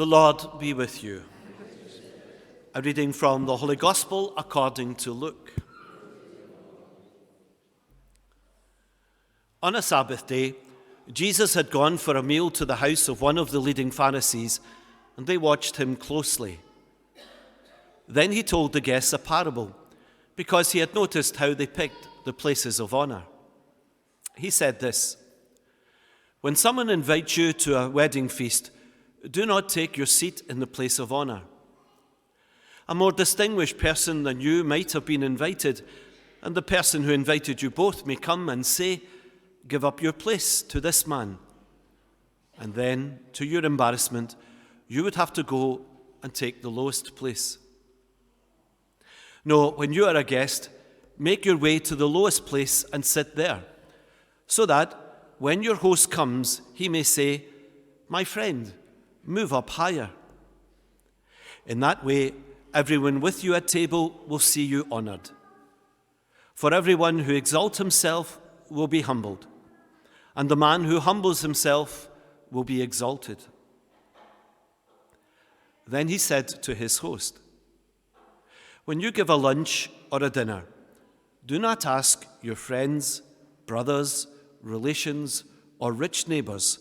The Lord be with you. A reading from the Holy Gospel according to Luke. On a Sabbath day, Jesus had gone for a meal to the house of one of the leading Pharisees, and they watched him closely. Then he told the guests a parable, because he had noticed how they picked the places of honor. He said this: "When someone invites you to a wedding feast, do not take your seat in the place of honor. A more distinguished person than you might have been invited, and the person who invited you both may come and say, 'Give up your place to this man.' And then, to your embarrassment, you would have to go and take the lowest place. No, when you are a guest, make your way to the lowest place and sit there, so that when your host comes, he may say, 'My friend, move up higher.' In that way, everyone with you at table will see you honored. For everyone who exalts himself will be humbled, and the man who humbles himself will be exalted." Then he said to his host, "When you give a lunch or a dinner, do not ask your friends, brothers, relations, or rich neighbors,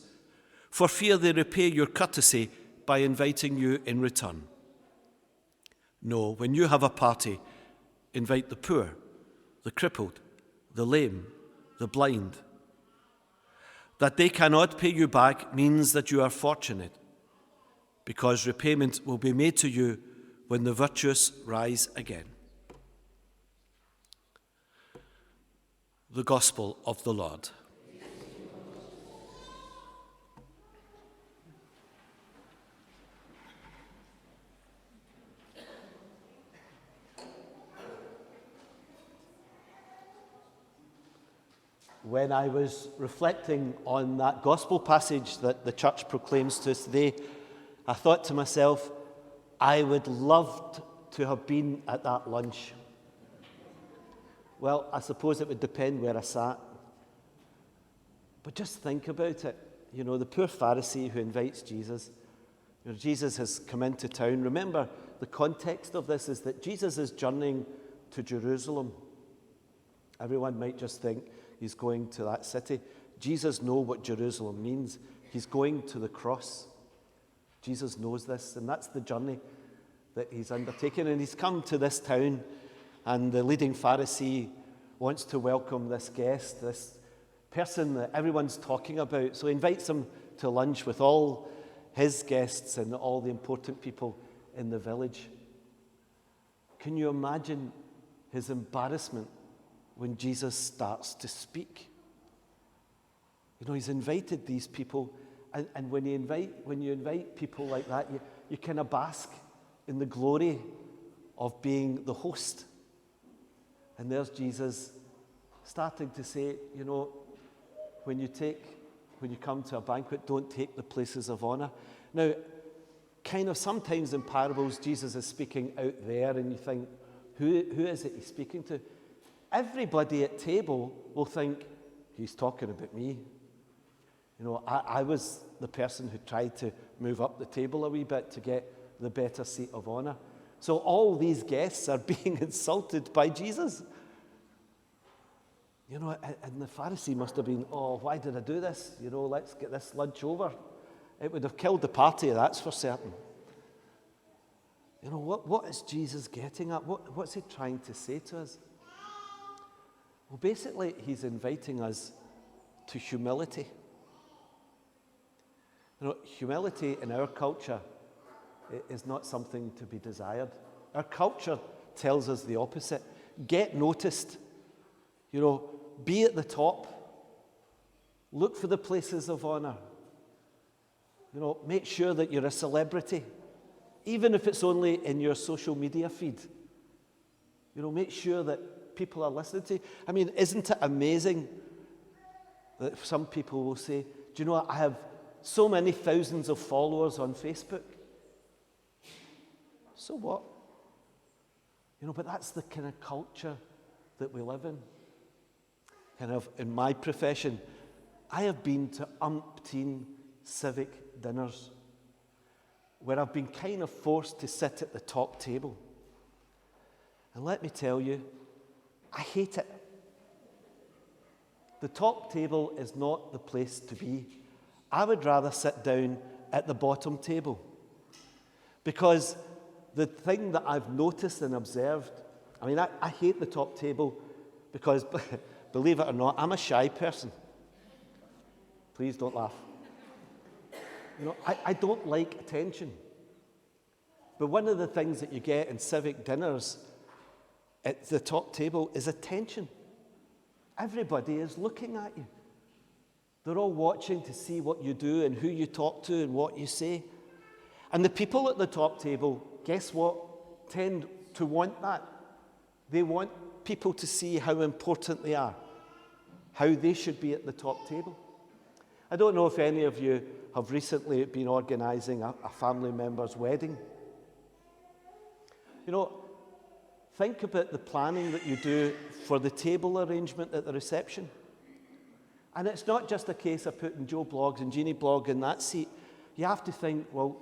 for fear they repay your courtesy by inviting you in return. No, when you have a party, invite the poor, the crippled, the lame, the blind. That they cannot pay you back means that you are fortunate, because repayment will be made to you when the virtuous rise again." The Gospel of the Lord. When I was reflecting on that gospel passage that the church proclaims to us today, I thought to myself, I would love to have been at that lunch. Well, I suppose it would depend where I sat. But just think about it. You know, the poor Pharisee who invites Jesus. You know, Jesus has come into town. Remember, the context of this is that Jesus is journeying to Jerusalem. Everyone might just think he's going to that city. Jesus knows what Jerusalem means. He's going to the cross. Jesus knows this, and that's the journey that he's undertaken. And he's come to this town, and the leading Pharisee wants to welcome this guest, this person that everyone's talking about. So he invites him to lunch with all his guests and all the important people in the village. Can you imagine his embarrassment when Jesus starts to speak? You know, he's invited these people, and when you invite people like that, you kind of bask in the glory of being the host. And there's Jesus starting to say, you know, when you come to a banquet, don't take the places of honor. Now, kind of sometimes in parables, Jesus is speaking out there, and you think, who is it he's speaking to? Everybody at table will think, he's talking about me. You know, I was the person who tried to move up the table a wee bit to get the better seat of honor. So all these guests are being insulted by Jesus. You know, and the Pharisee must have been, oh, why did I do this? You know, let's get this lunch over. It would have killed the party, that's for certain. You know, what is Jesus getting at? What's he trying to say to us? Well, basically, he's inviting us to humility. You know, humility in our culture is not something to be desired. Our culture tells us the opposite. Get noticed. You know, be at the top. Look for the places of honor. You know, make sure that you're a celebrity, even if it's only in your social media feed. You know, make sure that people are listening to you. I mean, isn't it amazing that some people will say, do you know what, I have so many thousands of followers on Facebook. So what? You know, but that's the kind of culture that we live in. Kind of in my profession, I have been to umpteen civic dinners. where I've been kind of forced to sit at the top table. And let me tell you, I hate it. The top table is not the place to be. I would rather sit down at the bottom table. Because the thing that I've noticed and observed, I hate the top table because, believe it or not, I'm a shy person. Please don't laugh. I don't like attention. But one of the things that you get in civic dinners at the top table is attention. Everybody is looking at you. They're all watching to see what you do and who you talk to and what you say. And the people at the top table, guess what, tend to want that. They want people to see how important they are, how they should be at the top table. I don't know if any of you have recently been organising a family member's wedding. Think about the planning that you do for the table arrangement at the reception. And it's not just a case of putting Joe Bloggs and Jeannie Blogg in that seat. You have to think, well,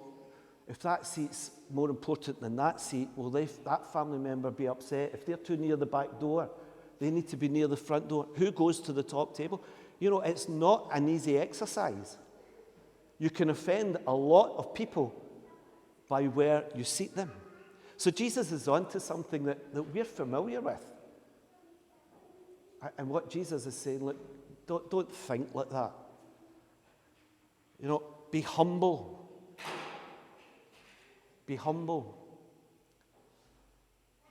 if that seat's more important than that seat, will that family member be upset? If they're too near the back door, they need to be near the front door. Who goes to the top table? It's not an easy exercise. You can offend a lot of people by where you seat them. So Jesus is onto something that we're familiar with. And what Jesus is saying, look, don't think like that. Be humble. Be humble.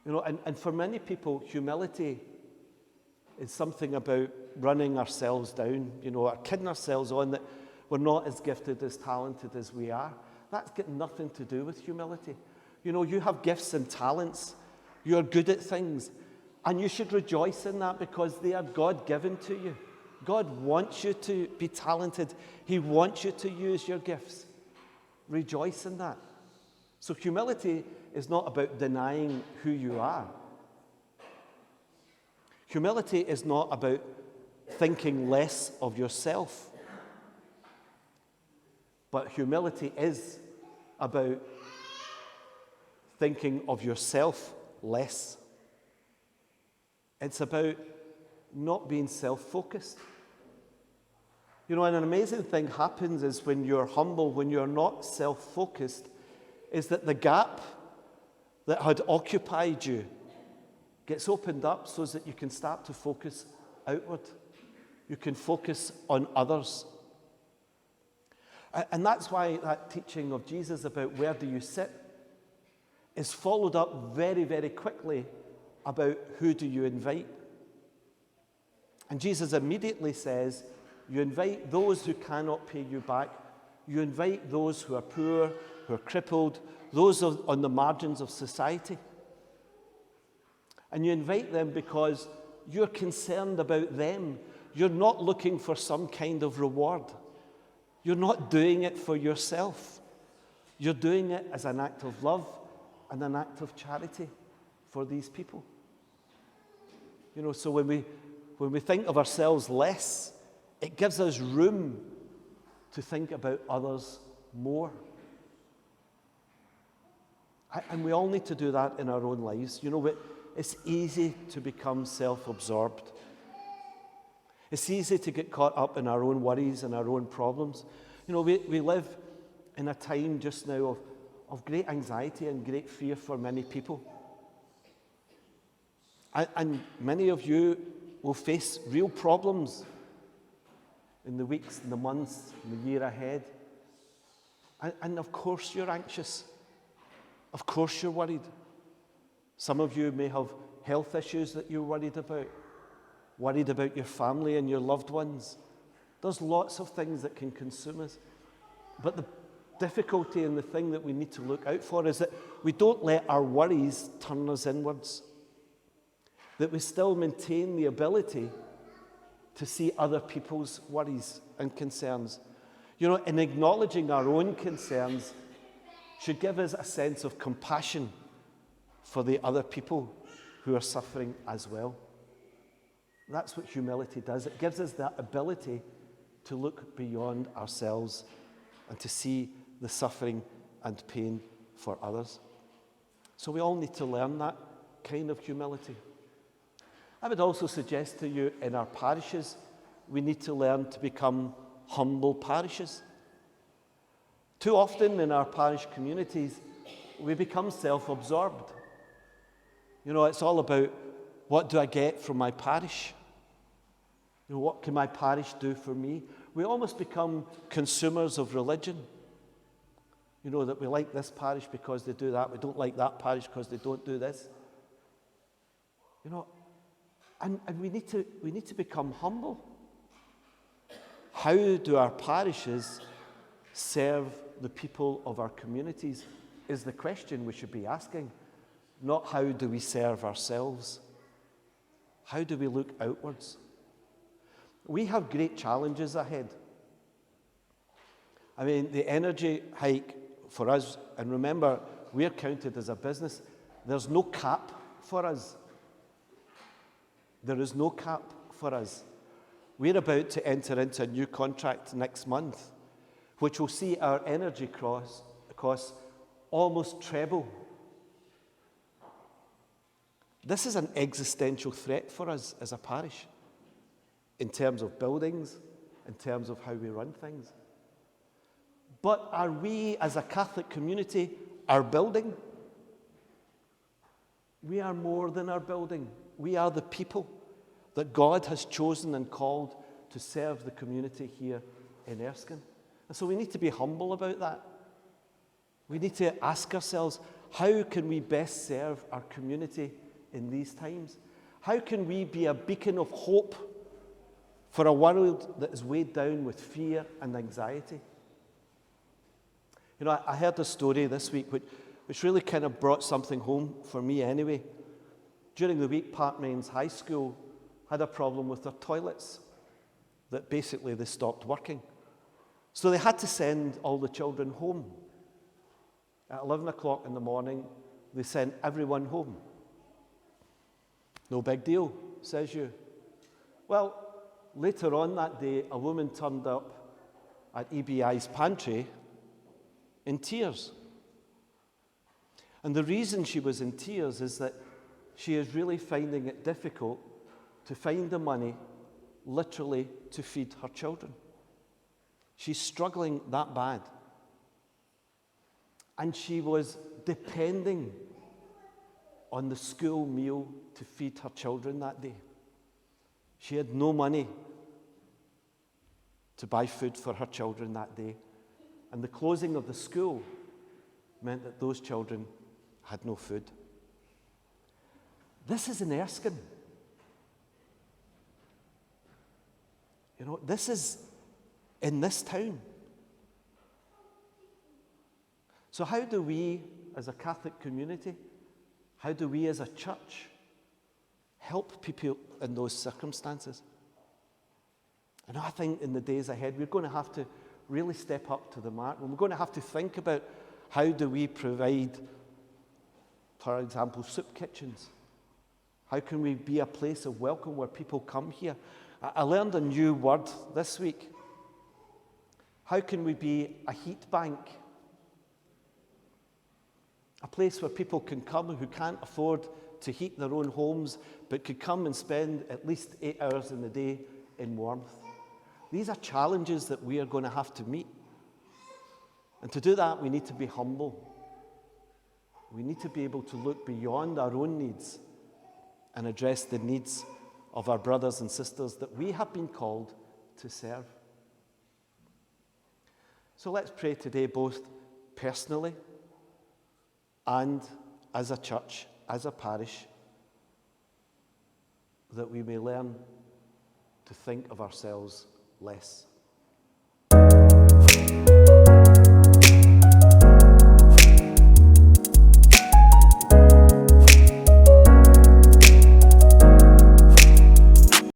And for many people, humility is something about running ourselves down, or kidding ourselves on that we're not as gifted, as talented as we are. That's got nothing to do with humility. You have gifts and talents. You're good at things. And you should rejoice in that because they are God-given to you. God wants you to be talented. He wants you to use your gifts. Rejoice in that. So humility is not about denying who you are. Humility is not about thinking less of yourself. But humility is about thinking of yourself less. It's about not being self-focused. And an amazing thing happens is when you're humble, when you're not self-focused, is that the gap that had occupied you gets opened up so that you can start to focus outward. You can focus on others. And that's why that teaching of Jesus about where do you sit is followed up very, very quickly about who do you invite. And Jesus immediately says, you invite those who cannot pay you back. You invite those who are poor, who are crippled, those on the margins of society. And you invite them because you're concerned about them. You're not looking for some kind of reward. You're not doing it for yourself. You're doing it as an act of love and an act of charity for these people. So when we think of ourselves less, it gives us room to think about others more. And we all need to do that in our own lives. It's easy to become self-absorbed. It's easy to get caught up in our own worries and our own problems. We live in a time just now of great anxiety and great fear for many people. And many of you will face real problems in the weeks, in the months, in the year ahead. And of course you're anxious. Of course you're worried. Some of you may have health issues that you're worried about your family and your loved ones. There's lots of things that can consume us. But the difficulty and the thing that we need to look out for is that we don't let our worries turn us inwards. That we still maintain the ability to see other people's worries and concerns. In acknowledging our own concerns should give us a sense of compassion for the other people who are suffering as well. That's what humility does. It gives us that ability to look beyond ourselves and to see the suffering and pain for others. So we all need to learn that kind of humility. I would also suggest to you, in our parishes, we need to learn to become humble parishes. Too often in our parish communities, we become self-absorbed. It's all about, what do I get from my parish? What can my parish do for me? We almost become consumers of religion. That we like this parish because they do that. We don't like that parish because they don't do this. And we need to become humble. How do our parishes serve the people of our communities is the question we should be asking. Not how do we serve ourselves? How do we look outwards? We have great challenges ahead. The energy hike for us, and remember, we're counted as a business, there's no cap for us. There is no cap for us. We're about to enter into a new contract next month, which will see our energy costs almost treble. This is an existential threat for us as a parish, in terms of buildings, in terms of how we run things. But are we, as a Catholic community, our building? We are more than our building. We are the people that God has chosen and called to serve the community here in Erskine. And so we need to be humble about that. We need to ask ourselves, how can we best serve our community in these times? How can we be a beacon of hope for a world that is weighed down with fear and anxiety? I heard a story this week which really kind of brought something home for me anyway. During the week, Parkmains High School had a problem with their toilets, that basically they stopped working. So they had to send all the children home. At 11 o'clock in the morning, they sent everyone home. No big deal, says you. Well, later on that day, a woman turned up at EBI's pantry in tears. And the reason she was in tears is that she is really finding it difficult to find the money, literally, to feed her children. She's struggling that bad. And she was depending on the school meal to feed her children that day. She had no money to buy food for her children that day. And the closing of the school meant that those children had no food. This is in Erskine. This is in this town. So how do we, as a Catholic community, how do we as a church help people in those circumstances? And I think in the days ahead, we're going to have to really step up to the mark. We're going to have to think about how do we provide, for example, soup kitchens. How can we be a place of welcome where people come here? I learned a new word this week. How can we be a heat bank? A place where people can come who can't afford to heat their own homes, but could come and spend at least 8 hours in the day in warmth. These are challenges that we are going to have to meet. And to do that, we need to be humble. We need to be able to look beyond our own needs and address the needs of our brothers and sisters that we have been called to serve. So let's pray today, both personally and as a church, as a parish, that we may learn to think of ourselves less.